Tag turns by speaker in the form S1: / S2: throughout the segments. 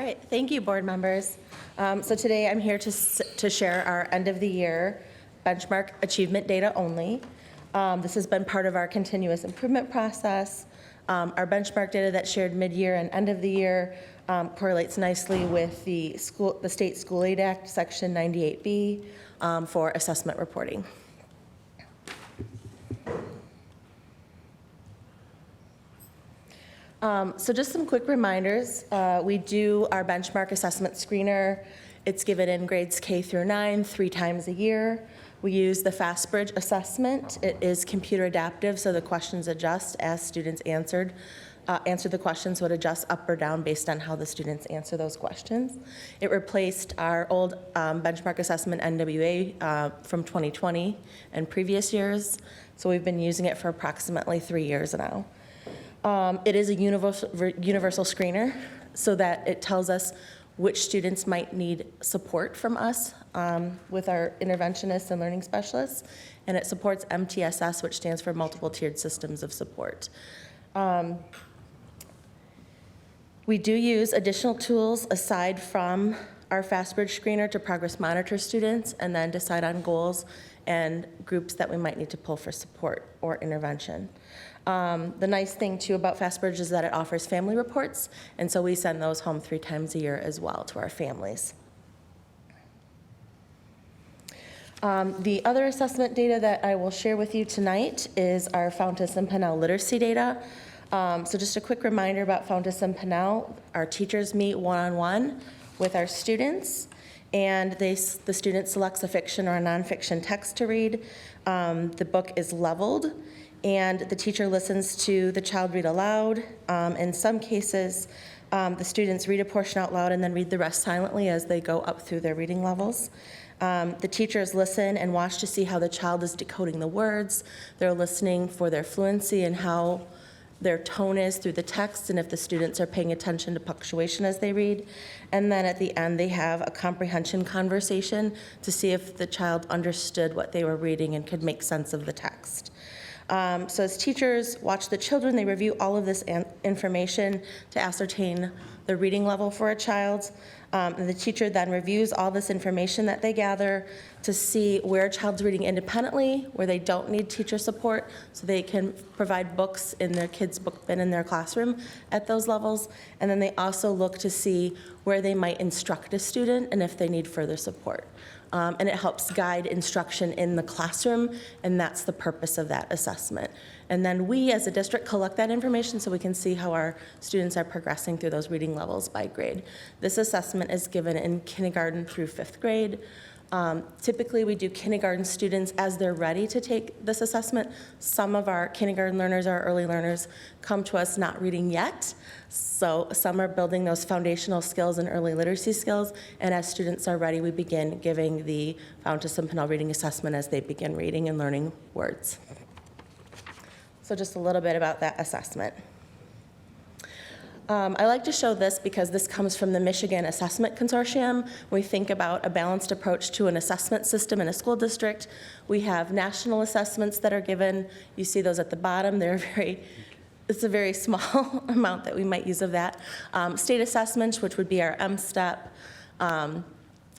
S1: right, thank you, board members. So today I'm here to share our end of the year benchmark achievement data only. This has been part of our continuous improvement process. Our benchmark data that's shared mid-year and end of the year correlates nicely with the State School Aid Act, Section 98B, for assessment reporting. So just some quick reminders. We do our benchmark assessment screener. It's given in grades K through 9, 3 times a year. We use the FastBridge assessment. It is computer adaptive, so the questions adjust as students answer the questions would adjust up or down based on how the students answer those questions. It replaced our old benchmark assessment NWA from 2020 and previous years, so we've been using it for approximately 3 years now. It is a universal screener so that it tells us which students might need support from us with our interventionists and learning specialists, and it supports MTSS, which stands for Multiple Tiered Systems of Support. We do use additional tools aside from our FastBridge screener to progress monitor students and then decide on goals and groups that we might need to pull for support or intervention. The nice thing too about FastBridge is that it offers family reports, and so we send those home 3 times a year as well to our families. The other assessment data that I will share with you tonight is our Fountas and Pennell literacy data. So just a quick reminder about Fountas and Pennell. Our teachers meet one-on-one with our students, and the student selects a fiction or a nonfiction text to read. The book is leveled, and the teacher listens to the child read aloud. In some cases, the students read a portion out loud and then read the rest silently as they go up through their reading levels. The teachers listen and watch to see how the child is decoding the words. They're listening for their fluency and how their tone is through the text, and if the students are paying attention to punctuation as they read. And then at the end, they have a comprehension conversation to see if the child understood what they were reading and could make sense of the text. So as teachers watch the children, they review all of this information to ascertain the reading level for a child. And the teacher then reviews all this information that they gather to see where a child's reading independently, where they don't need teacher support, so they can provide books in their kids' book bin in their classroom at those levels. And then they also look to see where they might instruct a student and if they need further support. And it helps guide instruction in the classroom, and that's the purpose of that assessment. And then we as a district collect that information so we can see how our students are progressing through those reading levels by grade. This assessment is given in kindergarten through 5th grade. Typically we do kindergarten students as they're ready to take this assessment. Some of our kindergarten learners, our early learners, come to us not reading yet. So some are building those foundational skills and early literacy skills, and as students are ready, we begin giving the Fountas and Pennell reading assessment as they begin reading and learning words. So just a little bit about that assessment. I like to show this because this comes from the Michigan Assessment Consortium. We think about a balanced approach to an assessment system in a school district. We have national assessments that are given. You see those at the bottom. It's a very small amount that we might use of that. State assessments, which would be our M-STEP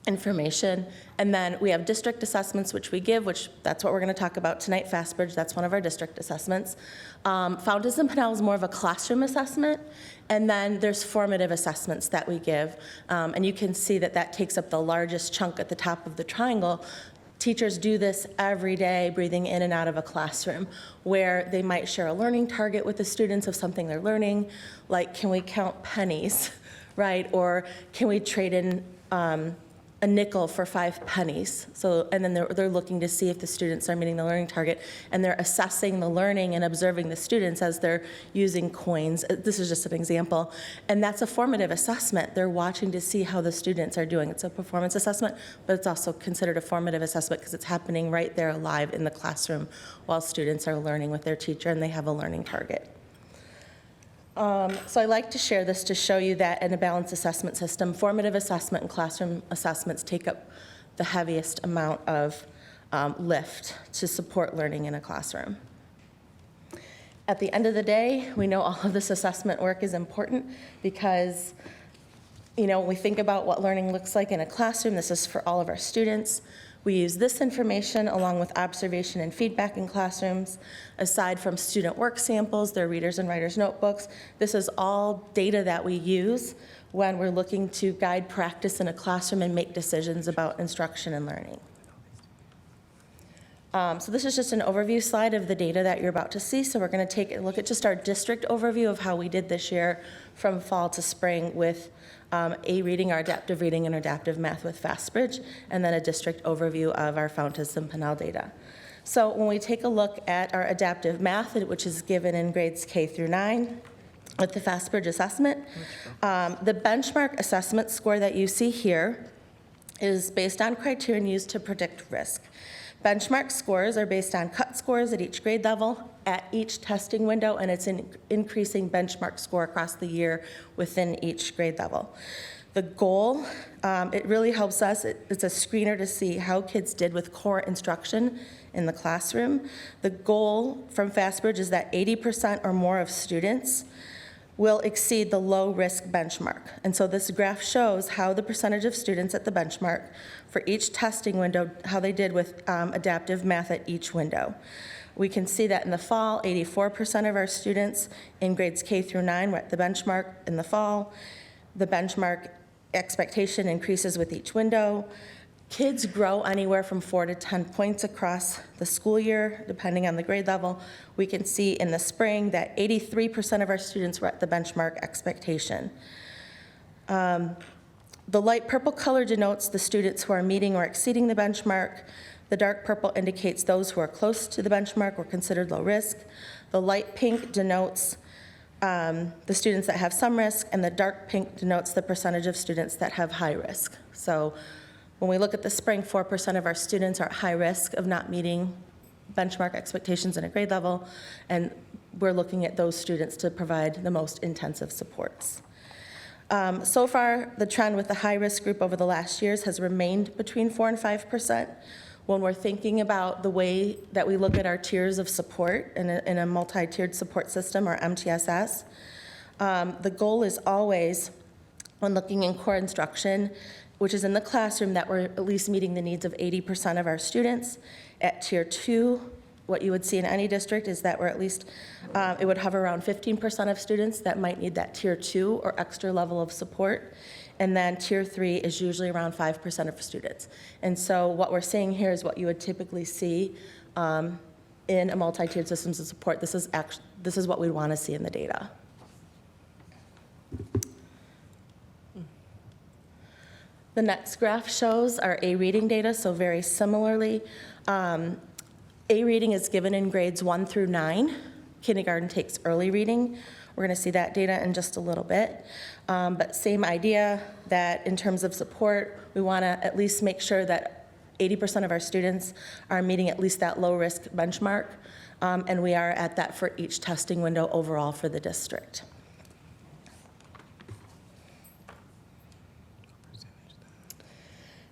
S1: information. And then we have district assessments, which we give, which that's what we're going to talk about tonight, FastBridge. That's one of our district assessments. Fountas and Pennell is more of a classroom assessment. And then there's formative assessments that we give. And you can see that that takes up the largest chunk at the top of the triangle. Teachers do this every day, breathing in and out of a classroom, where they might share a learning target with the students of something they're learning, like can we count pennies, right? Or can we trade in a nickel for 5 pennies. So, and then they're looking to see if the students are meeting the learning target, and they're assessing the learning and observing the students as they're using coins. This is just an example. And that's a formative assessment. They're watching to see how the students are doing. It's a performance assessment, but it's also considered a formative assessment because it's happening right there live in the classroom while students are learning with their teacher and they have a learning target. So I like to share this to show you that in a balanced assessment system, formative assessment and classroom assessments take up the heaviest amount of lift to support learning in a classroom. At the end of the day, we know all of this assessment work is important because When we think about what learning looks like in a classroom, this is for all of our students. We use this information along with observation and feedback in classrooms. Aside from student work samples, their readers and writers notebooks, this is all data that we use when we're looking to guide practice in a classroom and make decisions about instruction and learning. So this is just an overview slide of the data that you're about to see. So we're going to take a look at just our district overview of how we did this year from fall to spring with A reading, our adaptive reading, and adaptive math with FastBridge, and then a district overview of our Fountas and Pinnell data. So when we take a look at our adaptive math, which is given in grades K through 9, with the FastBridge assessment, the benchmark assessment score that you see here is based on criterion used to predict risk. Benchmark scores are based on cut scores at each grade level, at each testing window, and it's an increasing benchmark score across the year within each grade level. The goal, it really helps us, it's a screener to see how kids did with core instruction in the classroom. The goal from FastBridge is that 80% or more of students will exceed the low-risk benchmark. And so this graph shows how the percentage of students at the benchmark for each testing window, how they did with adaptive math at each window. We can see that in the fall, 84% of our students in grades K through 9 were at the benchmark in the fall. The benchmark expectation increases with each window. Kids grow anywhere from 4 to 10 points across the school year, depending on the grade level. We can see in the spring that 83% of our students were at the benchmark expectation. The light purple color denotes the students who are meeting or exceeding the benchmark. The dark purple indicates those who are close to the benchmark or considered low risk. The light pink denotes the students that have some risk, and the dark pink denotes the percentage of students that have high risk. So when we look at the spring, 4% of our students are at high risk of not meeting benchmark expectations in a grade level, and we're looking at those students to provide the most intensive supports. So far, the trend with the high-risk group over the last years has remained between 4 and 5%. When we're thinking about the way that we look at our tiers of support in a multi-tiered support system, or MTSS, the goal is always, when looking in core instruction, which is in the classroom, that we're at least meeting the needs of 80% of our students. At tier 2, what you would see in any district is that we're at least, it would hover around 15% of students that might need that tier 2 or extra level of support. And then tier 3 is usually around 5% of students. And so what we're seeing here is what you would typically see in a multi-tiered systems of support. This is what we want to see in the data. The next graph shows our A reading data, so very similarly. A reading is given in grades 1 through 9. Kindergarten takes early reading. We're going to see that data in just a little bit. But same idea, that in terms of support, we want to at least make sure that 80% of our students are meeting at least that low-risk benchmark, and we are at that for each testing window overall for the district.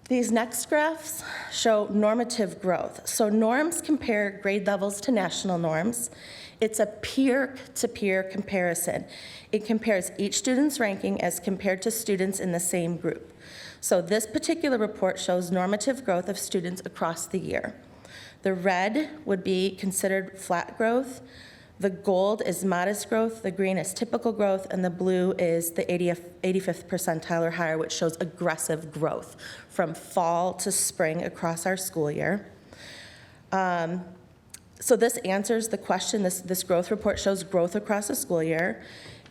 S1: These next graphs show normative growth. So norms compare grade levels to national norms. It's a peer-to-peer comparison. It compares each student's ranking as compared to students in the same group. So this particular report shows normative growth of students across the year. The red would be considered flat growth. The gold is modest growth, the green is typical growth, and the blue is the 85th percentile or higher, which shows aggressive growth from fall to spring across our school year. So this answers the question, this growth report shows growth across the school year,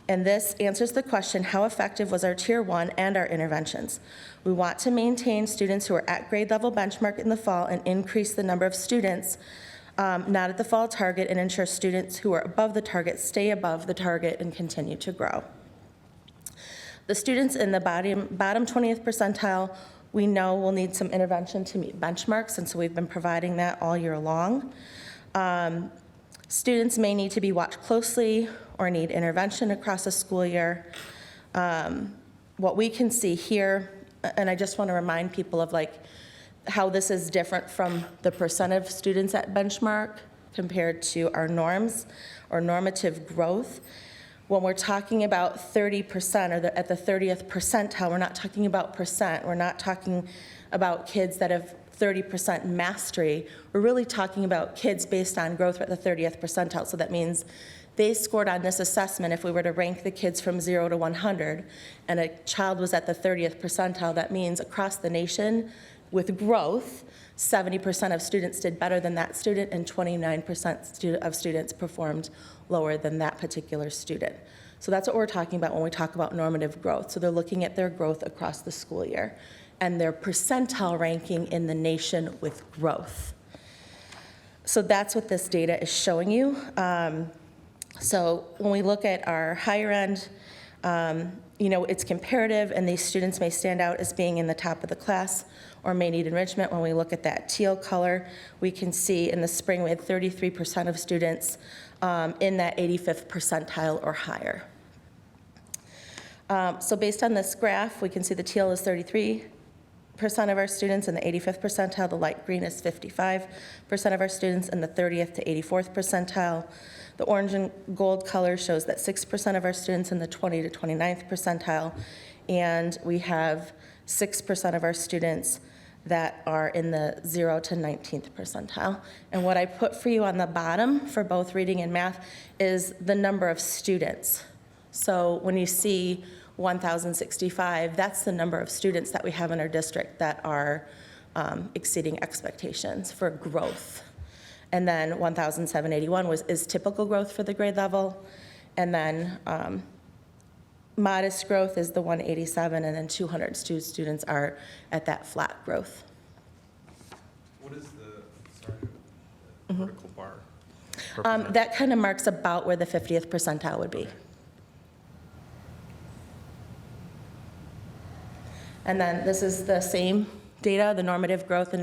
S1: and this answers the question, how effective was our Tier 1 and our interventions? We want to maintain students who are at grade level benchmark in the fall and increase the number of students not at the fall target, and ensure students who are above the target stay above the target and continue to grow. The students in the bottom 20th percentile, we know will need some intervention to meet benchmarks, and so we've been providing that all year long. Students may need to be watched closely or need intervention across a school year. What we can see here, and I just want to remind people of how this is different from the percent of students at benchmark compared to our norms or normative growth. When we're talking about 30% or at the 30th percentile, we're not talking about percent. We're not talking about kids that have 30% mastery. We're really talking about kids based on growth at the 30th percentile. So that means they scored on this assessment. If we were to rank the kids from 0 to 100 and a child was at the 30th percentile, that means across the nation with growth, 70% of students did better than that student and 29% of students performed lower than that particular student. So that's what we're talking about when we talk about normative growth. So they're looking at their growth across the school year and their percentile ranking in the nation with growth. So that's what this data is showing you. So when we look at our higher end, it's comparative, and these students may stand out as being in the top of the class or may need enrichment. When we look at that teal color, we can see in the spring we had 33% of students in that 85th percentile or higher. So based on this graph, we can see the teal is 33% of our students in the 85th percentile, the light green is 55% of our students in the 30th to 84th percentile. The orange and gold color shows that 6% of our students in the 20 to 29th percentile, and we have 6% of our students that are in the 0 to 19th percentile. And what I put for you on the bottom for both reading and math is the number of students. So when you see 1,065, that's the number of students that we have in our district that are exceeding expectations for growth. And then 1,781 is typical growth for the grade level. And then modest growth is the 187, and then 200 students are at that flat growth.
S2: What is the vertical bar?
S1: That kind of marks about where the 50th percentile would be. And then this is the same data, the normative growth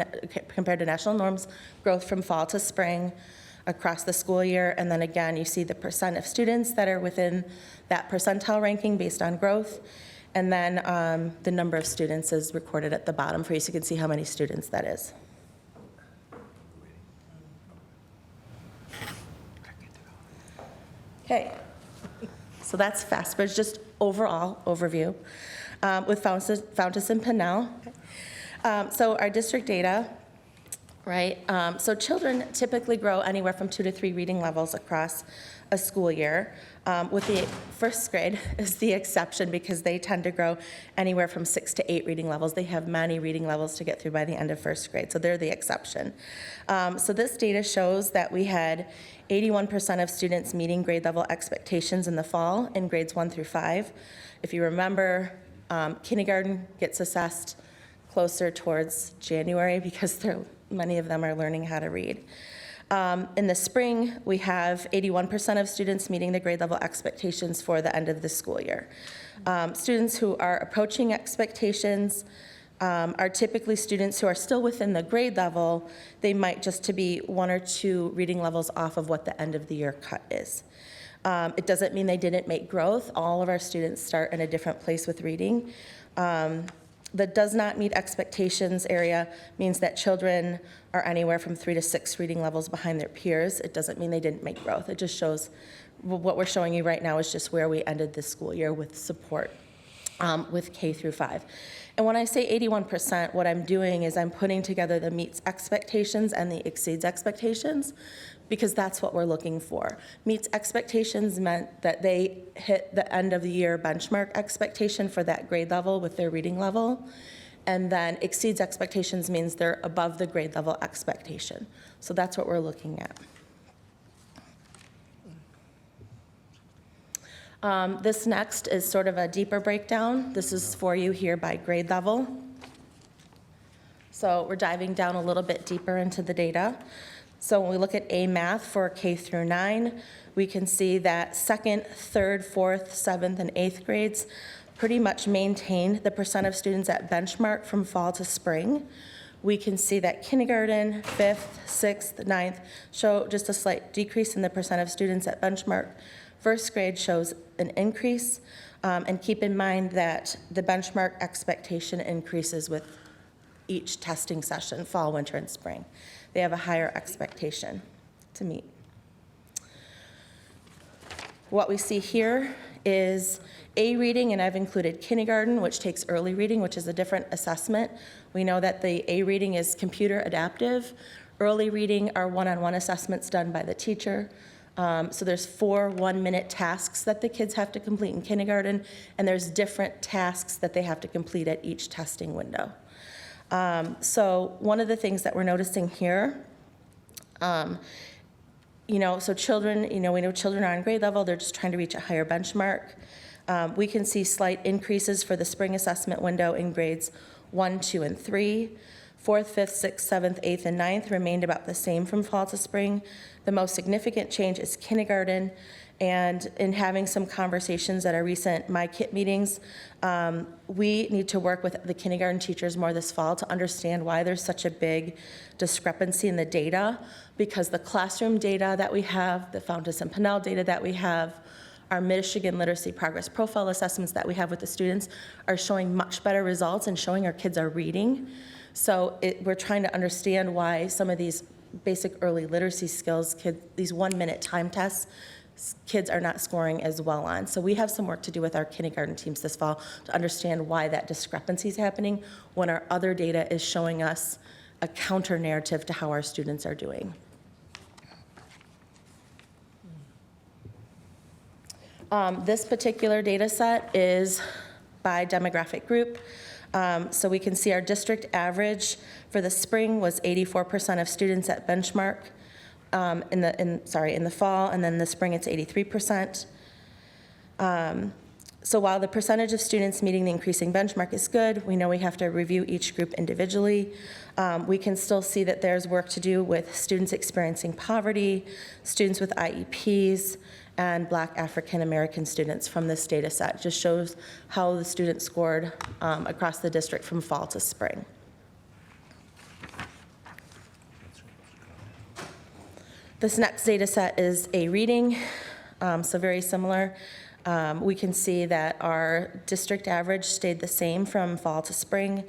S1: compared to national norms, growth from fall to spring across the school year. And then again, you see the percent of students that are within that percentile ranking based on growth. And then the number of students is recorded at the bottom for you, so you can see how many students that is. Okay, so that's FastBridge, just overall overview with Fountas and Pinnell. So our district data, right? So children typically grow anywhere from 2 to 3 reading levels across a school year. With the first grade is the exception because they tend to grow anywhere from 6 to 8 reading levels. They have many reading levels to get through by the end of first grade, so they're the exception. So this data shows that we had 81% of students meeting grade level expectations in the fall in grades 1 through 5. If you remember, kindergarten gets assessed closer towards January because many of them are learning how to read. In the spring, we have 81% of students meeting the grade level expectations for the end of the school year. Students who are approaching expectations are typically students who are still within the grade level. They might just to be 1 or 2 reading levels off of what the end of the year cut is. It doesn't mean they didn't make growth. All of our students start in a different place with reading. The does not meet expectations area means that children are anywhere from 3 to 6 reading levels behind their peers. It doesn't mean they didn't make growth. It just shows what we're showing you right now is just where we ended this school year with support with K through 5. And when I say 81%, what I'm doing is I'm putting together the meets expectations and the exceeds expectations, because that's what we're looking for. Meets expectations meant that they hit the end of the year benchmark expectation for that grade level with their reading level. And then exceeds expectations means they're above the grade level expectation. So that's what we're looking at. This next is sort of a deeper breakdown. This is for you here by grade level. So we're diving down a little bit deeper into the data. So when we look at A math for K through 9, we can see that 2nd, 3rd, 4th, 7th, and 8th grades pretty much maintain the percent of students at benchmark from fall to spring. We can see that kindergarten, 5th, 6th, 9th show just a slight decrease in the percent of students at benchmark. First grade shows an increase, and keep in mind that the benchmark expectation increases with each testing session, fall, winter, and spring. They have a higher expectation to meet. What we see here is A reading, and I've included kindergarten, which takes early reading, which is a different assessment. We know that the A reading is computer adaptive. Early reading are one-on-one assessments done by the teacher. So there's 4 one-minute tasks that the kids have to complete in kindergarten, and there's different tasks that they have to complete at each testing window. So one of the things that we're noticing here, so children, we know children are on grade level, they're just trying to reach a higher benchmark. We can see slight increases for the spring assessment window in grades 1, 2, and 3. 4th, 5th, 6th, 7th, 8th, and 9th remained about the same from fall to spring. The most significant change is kindergarten, and in having some conversations at our recent My Kit meetings, we need to work with the kindergarten teachers more this fall to understand why there's such a big discrepancy in the data, because the classroom data that we have, the Fountas and Pinnell data that we have, our Michigan Literacy Progress Profile assessments that we have with the students are showing much better results and showing our kids are reading. So we're trying to understand why some of these basic early literacy skills, these 1-minute time tests, kids are not scoring as well on. So we have some work to do with our kindergarten teams this fall to understand why that discrepancy is happening when our other data is showing us a counter narrative to how our students are doing. This particular data set is by demographic group. So we can see our district average for the spring was 84% of students at benchmark in the fall, and then the spring it's 83%. So while the percentage of students meeting the increasing benchmark is good, we know we have to review each group individually. We can still see that there's work to do with students experiencing poverty, students with IEPs, and Black African American students from this data set. Just shows how the students scored across the district from fall to spring. This next data set is a reading, so very similar. We can see that our district average stayed the same from fall to spring.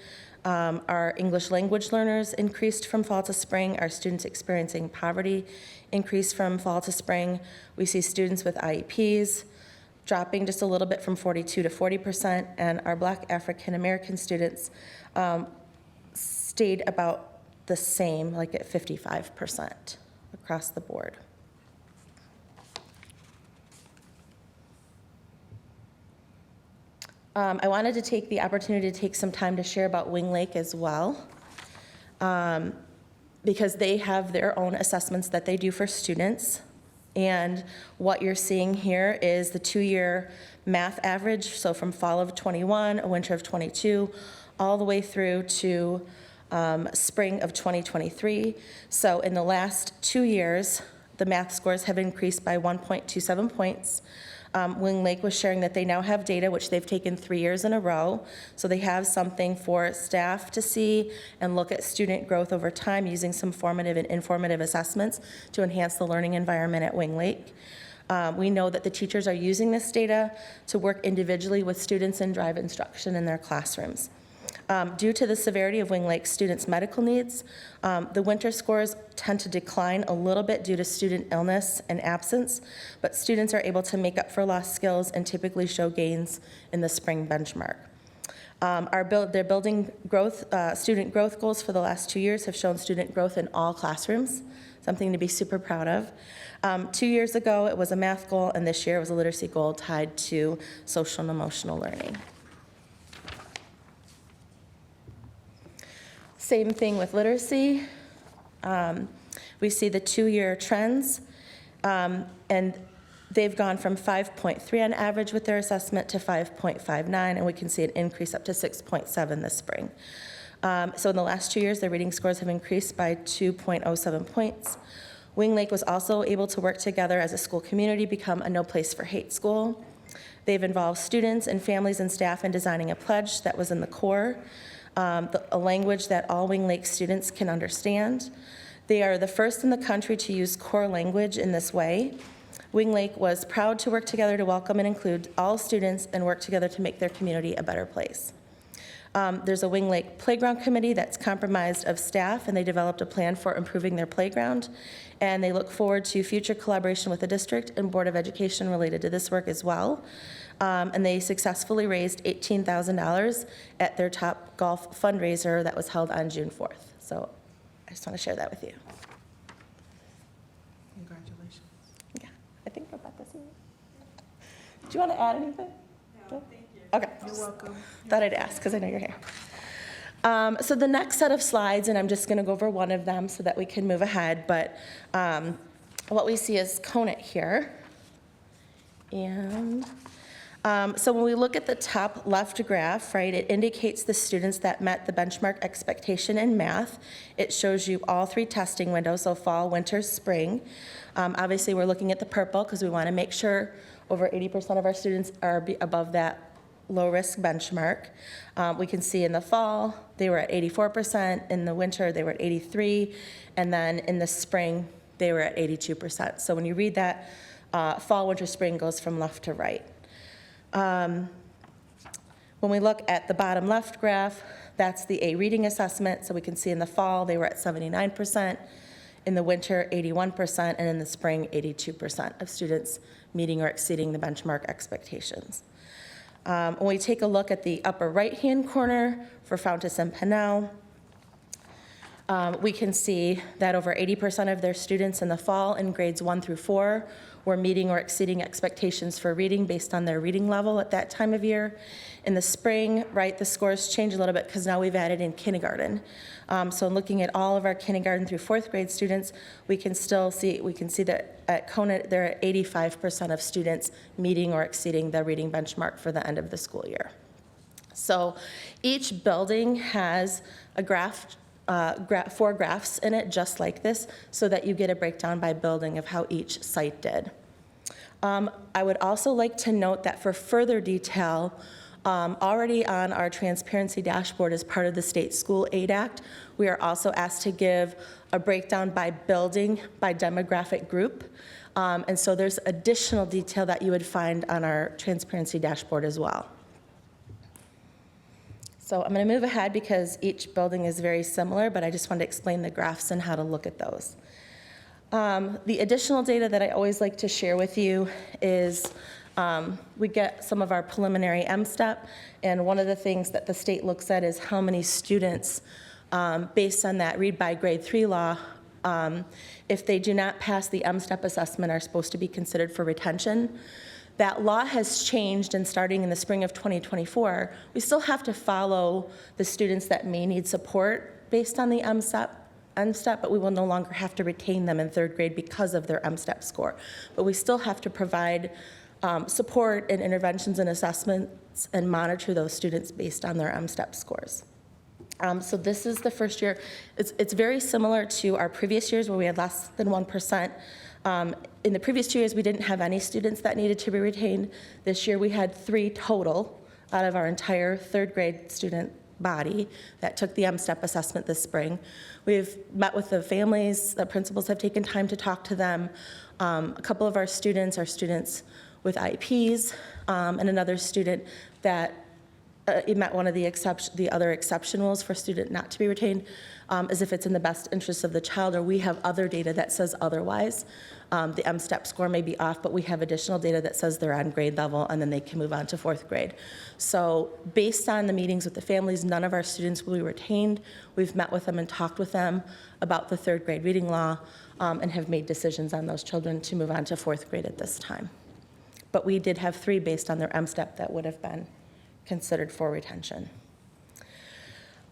S1: Our English language learners increased from fall to spring. Our students experiencing poverty increased from fall to spring. We see students with IEPs dropping just a little bit from 42 to 40%, and our Black African American students stayed about the same, like at 55% across the board. I wanted to take the opportunity to take some time to share about Wing Lake as well, because they have their own assessments that they do for students. And what you're seeing here is the 2-year math average, so from fall of 21, winter of 22, all the way through to spring of 2023. So in the last 2 years, the math scores have increased by 1.27 points. Wing Lake was sharing that they now have data, which they've taken 3 years in a row. So they have something for staff to see and look at student growth over time using some formative and informative assessments to enhance the learning environment at Wing Lake. We know that the teachers are using this data to work individually with students and drive instruction in their classrooms. Due to the severity of Wing Lake students' medical needs, the winter scores tend to decline a little bit due to student illness and absence, but students are able to make up for lost skills and typically show gains in the spring benchmark. Their building growth, student growth goals for the last 2 years have shown student growth in all classrooms, something to be super proud of. 2 years ago, it was a math goal, and this year it was a literacy goal tied to social and emotional learning. Same thing with literacy. We see the 2-year trends, and they've gone from 5.3 on average with their assessment to 5.59, and we can see an increase up to 6.7 this spring. So in the last 2 years, their reading scores have increased by 2.07 points. Wing Lake was also able to work together as a school community, become a no place for hate school. They've involved students and families and staff in designing a pledge that was in the core, a language that all Wing Lake students can understand. They are the first in the country to use core language in this way. Wing Lake was proud to work together to welcome and include all students and work together to make their community a better place. There's a Wing Lake Playground Committee that's comprised of staff, and they developed a plan for improving their playground. And they look forward to future collaboration with the district and Board of Education related to this work as well. And they successfully raised $18,000 at their Top Golf fundraiser that was held on June 4th. So I just want to share that with you.
S3: Congratulations.
S1: Yeah, I think Rebecca's here. Do you want to add anything? No, thank you. Okay.
S3: You're welcome.
S1: Thought I'd ask because I know you're here. So the next set of slides, and I'm just going to go over one of them so that we can move ahead, but what we see is Conant here. And so when we look at the top left graph, right, it indicates the students that met the benchmark expectation in math. It shows you all 3 testing windows, so fall, winter, spring. Obviously, we're looking at the purple because we want to make sure over 80% of our students are above that low-risk benchmark. We can see in the fall, they were at 84%. In the winter, they were at 83%. And then in the spring, they were at 82%. So when you read that, fall, winter, spring goes from left to right. When we look at the bottom left graph, that's the A reading assessment. So we can see in the fall, they were at 79%. In the winter, 81%. And in the spring, 82% of students meeting or exceeding the benchmark expectations. When we take a look at the upper right-hand corner for Fountas and Pinnell, we can see that over 80% of their students in the fall in grades 1 through 4 were meeting or exceeding expectations for reading based on their reading level at that time of year. In the spring, right, the scores change a little bit because now we've added in kindergarten. So in looking at all of our kindergarten through 4th grade students, we can see that at Conant, there are 85% of students meeting or exceeding the reading benchmark for the end of the school year. So each building has a graph, 4 graphs in it, just like this, so that you get a breakdown by building of how each site did. I would also like to note that for further detail, already on our transparency dashboard as part of the State School Aid Act, we are also asked to give a breakdown by building, by demographic group. And so there's additional detail that you would find on our transparency dashboard as well. So I'm going to move ahead because each building is very similar, but I just wanted to explain the graphs and how to look at those. The additional data that I always like to share with you is we get some of our preliminary MSTEP, and one of the things that the state looks at is how many students, based on that read by grade 3 law, if they do not pass the MSTEP assessment, are supposed to be considered for retention. That law has changed, and starting in the spring of 2024, we still have to follow the students that may need support based on the MSTEP, but we will no longer have to retain them in 3rd grade because of their MSTEP score. But we still have to provide support and interventions and assessments and monitor those students based on their MSTEP scores. So this is the first year. It's very similar to our previous years where we had less than 1%. In the previous 2 years, we didn't have any students that needed to be retained. This year, we had 3 total out of our entire 3rd grade student body that took the MSTEP assessment this spring. We've met with the families. The principals have taken time to talk to them. A couple of our students are students with IEPs, and another student that met one of the other exception rules for a student not to be retained is if it's in the best interest of the child, or we have other data that says otherwise. The MSTEP score may be off, but we have additional data that says they're on grade level, and then they can move on to 4th grade. So based on the meetings with the families, none of our students will be retained. We've met with them and talked with them about the 3rd grade reading law, and have made decisions on those children to move on to 4th grade at this time. But we did have 3 based on their MSTEP that would have been considered for retention.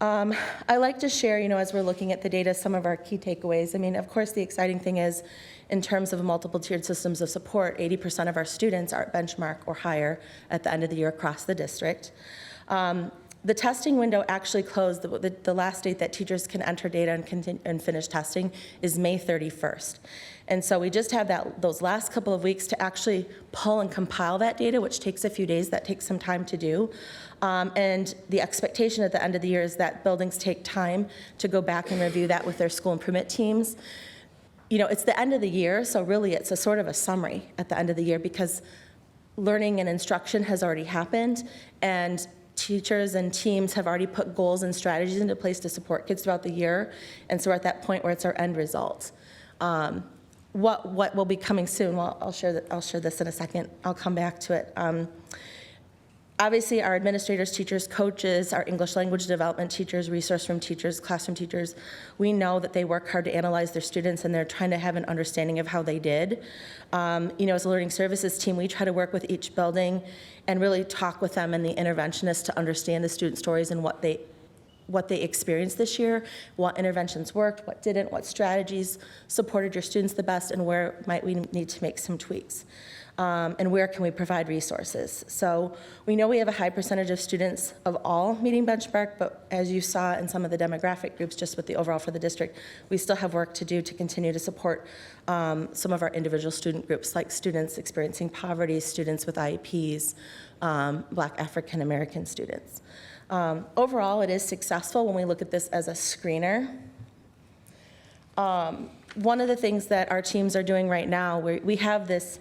S1: I like to share, as we're looking at the data, some of our key takeaways. I mean, of course, the exciting thing is, in terms of multiple tiered systems of support, 80% of our students are at benchmark or higher at the end of the year across the district. The testing window actually closed. The last date that teachers can enter data and finish testing is May 31st. And so we just have those last couple of weeks to actually pull and compile that data, which takes a few days. That takes some time to do. And the expectation at the end of the year is that buildings take time to go back and review that with their school improvement teams. It's the end of the year, so really it's a sort of a summary at the end of the year because learning and instruction has already happened, and teachers and teams have already put goals and strategies into place to support kids throughout the year, and so we're at that point where it's our end result. What will be coming soon? Well, I'll share this in a second. I'll come back to it. Obviously, our administrators, teachers, coaches, our English language development teachers, resource room teachers, classroom teachers, we know that they work hard to analyze their students, and they're trying to have an understanding of how they did. As a learning services team, we try to work with each building and really talk with them and the interventionists to understand the student stories and what they experienced this year, what interventions worked, what didn't, what strategies supported your students the best, and where might we need to make some tweaks. And where can we provide resources? So we know we have a high percentage of students of all meeting benchmark, but as you saw in some of the demographic groups, just with the overall for the district, we still have work to do to continue to support some of our individual student groups, like students experiencing poverty, students with IEPs, Black African American students. Overall, it is successful when we look at this as a screener. One of the things that our teams are doing right now, we have this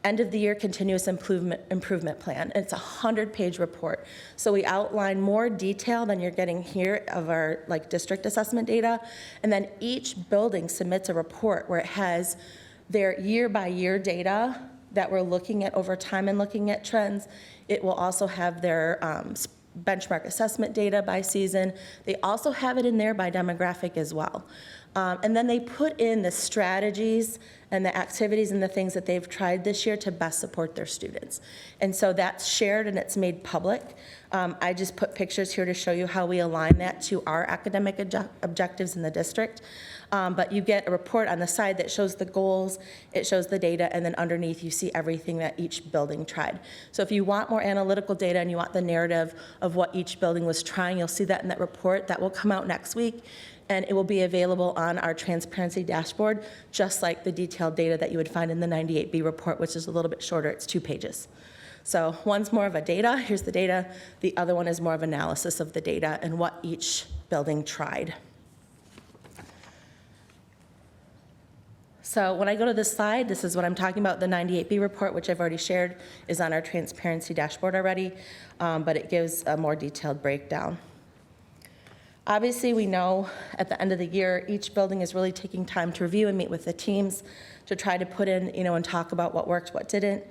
S1: end of the year continuous improvement plan. It's a 100-page report. So we outline more detail than you're getting here of our district assessment data. And then each building submits a report where it has their year-by-year data that we're looking at over time and looking at trends. It will also have their benchmark assessment data by season. They also have it in there by demographic as well. And then they put in the strategies and the activities and the things that they've tried this year to best support their students. And so that's shared and it's made public. I just put pictures here to show you how we align that to our academic objectives in the district. But you get a report on the side that shows the goals, it shows the data, and then underneath you see everything that each building tried. So if you want more analytical data and you want the narrative of what each building was trying, you'll see that in that report. That will come out next week, and it will be available on our transparency dashboard, just like the detailed data that you would find in the 98B report, which is a little bit shorter. It's 2 pages. So one's more of a data, here's the data. The other one is more of analysis of the data and what each building tried. So when I go to this slide, this is what I'm talking about. The 98B report, which I've already shared, is on our transparency dashboard already, but it gives a more detailed breakdown. Obviously, we know at the end of the year, each building is really taking time to review and meet with the teams to try to put in, and talk about what worked, what didn't.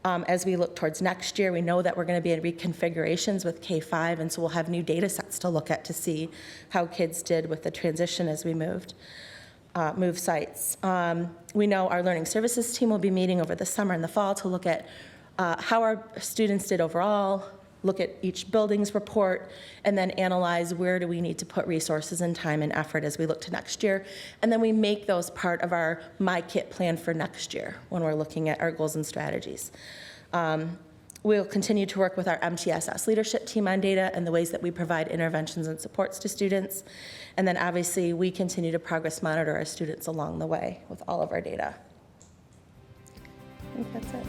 S1: As we look towards next year, we know that we're going to be in reconfigurations with K-5, and so we'll have new data sets to look at to see how kids did with the transition as we move sites. We know our learning services team will be meeting over the summer and the fall to look at how our students did overall, look at each building's report, and then analyze where do we need to put resources and time and effort as we look to next year. And then we make those part of our MyKit plan for next year when we're looking at our goals and strategies. We'll continue to work with our MTSS leadership team on data and the ways that we provide interventions and supports to students. And then obviously we continue to progress monitor our students along the way with all of our data. I think that's it.